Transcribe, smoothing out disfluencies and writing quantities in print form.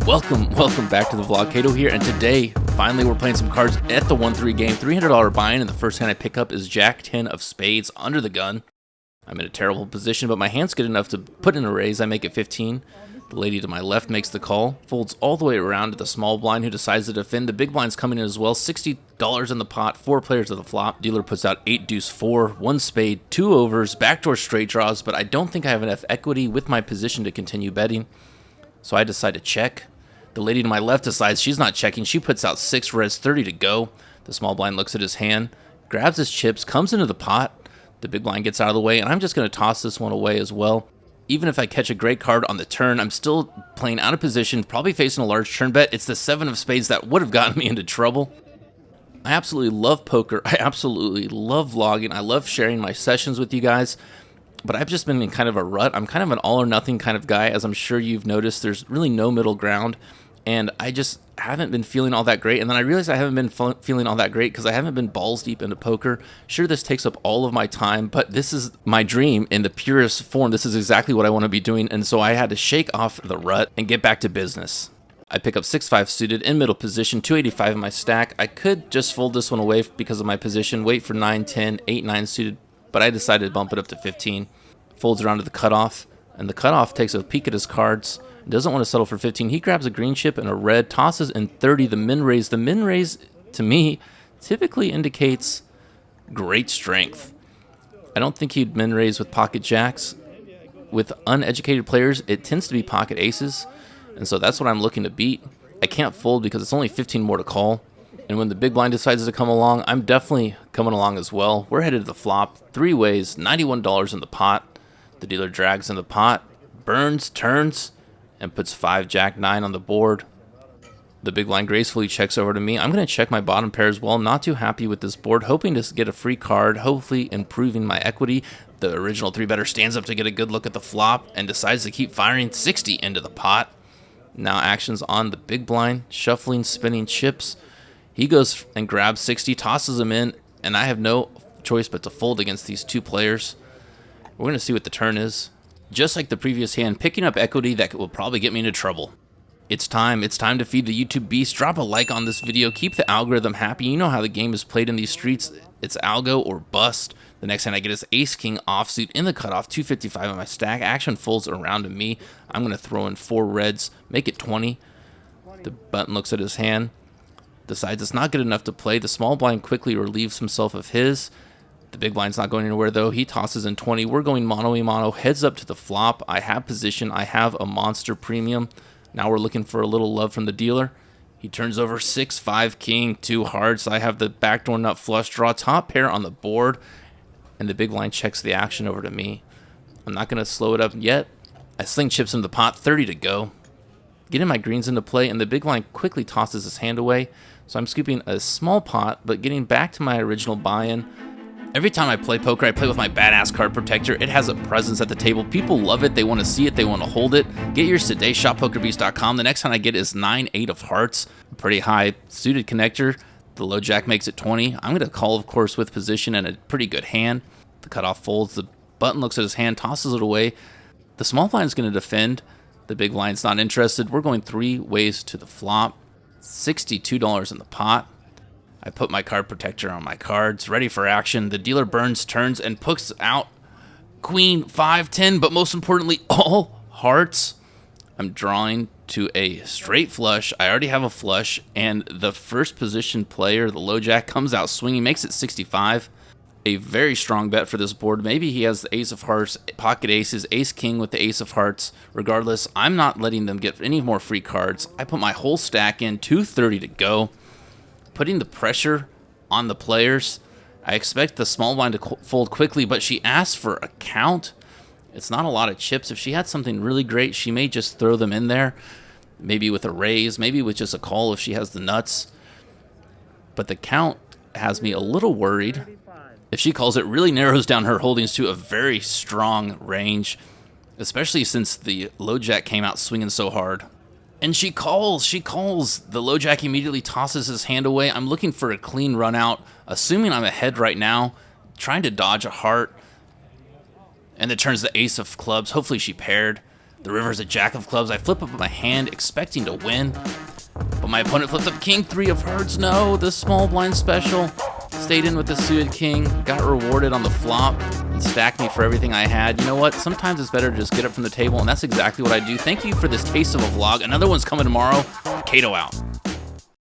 Welcome back to the vlog. Kato here, and today, finally, we're playing some cards at the 1-3 game. $300 buy-in, and the first hand I pick up is Jack 10 of spades under the gun. I'm in a terrible position, but my hand's good enough to put in a raise. I make it 15. The lady to my left makes the call, folds all the way around to the small blind, who decides to defend. The big blind's coming in as well. $60 in the pot, 4 players of the flop. Dealer puts out 8 deuce 4, 1 spade, 2 overs, backdoor straight draws, but I don't think I have enough equity with my position to continue betting, so I decide to check. The lady to my left decides she's not checking. She puts out 6 reds, 30 to go. The small blind looks at his hand, grabs his chips, comes into the pot. The big blind gets out of the way, and I'm just going to toss this one away as well. Even if I catch a great card on the turn, I'm still playing out of position, probably facing a large turn bet. It's the 7 of spades that would have gotten me into trouble. I absolutely love poker. I absolutely love vlogging. I love sharing my sessions with you guys. But I've just been in kind of a rut. I'm kind of an all or nothing kind of guy. As I'm sure you've noticed, there's really no middle ground. And I just haven't been feeling all that great. And then I realized I haven't been feeling all that great because I haven't been balls deep into poker. Sure, this takes up all of my time, but this is my dream in the purest form. This is exactly what I want to be doing. And so I had to shake off the rut and get back to business. I pick up 6-5 suited in middle position, 285 in my stack. I could just fold this one away because of my position, wait for 9-10, 8-9 suited, but I decided to bump it up to 15. Folds around to the cutoff, and the cutoff takes a peek at his cards. Doesn't want to settle for 15. He grabs a green chip and a red, tosses in 30, the min raise. The min raise, to me, typically indicates great strength. I don't think he'd min raise with pocket jacks. With uneducated players, it tends to be pocket aces, and so that's what I'm looking to beat. I can't fold because it's only 15 more to call, and when the big blind decides to come along, I'm definitely coming along as well. We're headed to the flop, 3 ways, $91 in the pot. The dealer drags in the pot, burns, turns, and puts 5 jack 9 on the board. The big blind gracefully checks over to me. I'm going to check my bottom pair as well. Not too happy with this board, hoping to get a free card, hopefully improving my equity. The original 3-better stands up to get a good look at the flop and decides to keep firing 60 into the pot. Now action's on the big blind, shuffling, spinning chips. He goes and grabs 60, tosses them in, and I have no choice but to fold against these 2 players. We're going to see what the turn is. Just like the previous hand, picking up equity that will probably get me into trouble. It's time to feed the YouTube beast. Drop a like on this video. Keep the algorithm happy. You know how the game is played in these streets. It's algo or bust. The next hand I get is ace-king offsuit in the cutoff, 255 on my stack. Action folds around to me. I'm going to throw in 4 reds, make it 20. The button looks at his hand, decides it's not good enough to play. The small blind quickly relieves himself of his. The big blind's not going anywhere, though. He tosses in 20. We're going mono-a-mono. Heads up to the flop. I have position. I have a monster premium. Now we're looking for a little love from the dealer. He turns over 6-5 king, 2 hearts. I have the backdoor nut flush draw. Top pair on the board. And the big blind checks the action over to me. I'm not going to slow it up yet. I sling chips into the pot. 30 to go. Getting my greens into play, and the big blind quickly tosses his hand away. So I'm scooping a small pot, but getting back to my original buy-in. Every time I play poker, I play with my badass card protector. It has a presence at the table. People love it. They want to see it. They want to hold it. Get yours today. Shop PokerBEASTs.com. The next time I get is 9-8 of hearts. Pretty high suited connector. The low jack makes it 20. I'm going to call, of course, with position and a pretty good hand. The cutoff folds. The button looks at his hand, tosses it away. The small blind is going to defend. The big blind's not interested. We're going 3 ways to the flop. $62 in the pot. I put my card protector on my cards, ready for action. The dealer burns, turns, and puts out queen, 5-10, but most importantly, all hearts. I'm drawing to a straight flush. I already have a flush, and the first position player, the low jack, comes out swinging, makes it 65. A very strong bet for this board. Maybe he has the ace of hearts, pocket aces, ace-king with the ace of hearts. Regardless, I'm not letting them get any more free cards. I put my whole stack in, 230 to go. Putting the pressure on the players. I expect the small blind to fold quickly, but she asks for a count. It's not a lot of chips. If she had something really great, she may just throw them in there. Maybe with a raise, maybe with just a call if she has the nuts. But the count has me a little worried. If she calls, it really narrows down her holdings to a very strong range, especially since the low jack came out swinging so hard. And she calls. The low jack immediately tosses his hand away. I'm looking for a clean run out, assuming I'm ahead right now, trying to dodge a heart. And it turns the ace of clubs. Hopefully she paired. The river's a jack of clubs. I flip up my hand, expecting to win. But my opponent flips up king, 3 of hearts. No, the small blind special. Stayed in with the suited king. Got rewarded on the flop and stacked me for everything I had. You know what? Sometimes it's better to just get up from the table, and that's exactly what I do. Thank you for this taste of a vlog. Another one's coming tomorrow. Kato out.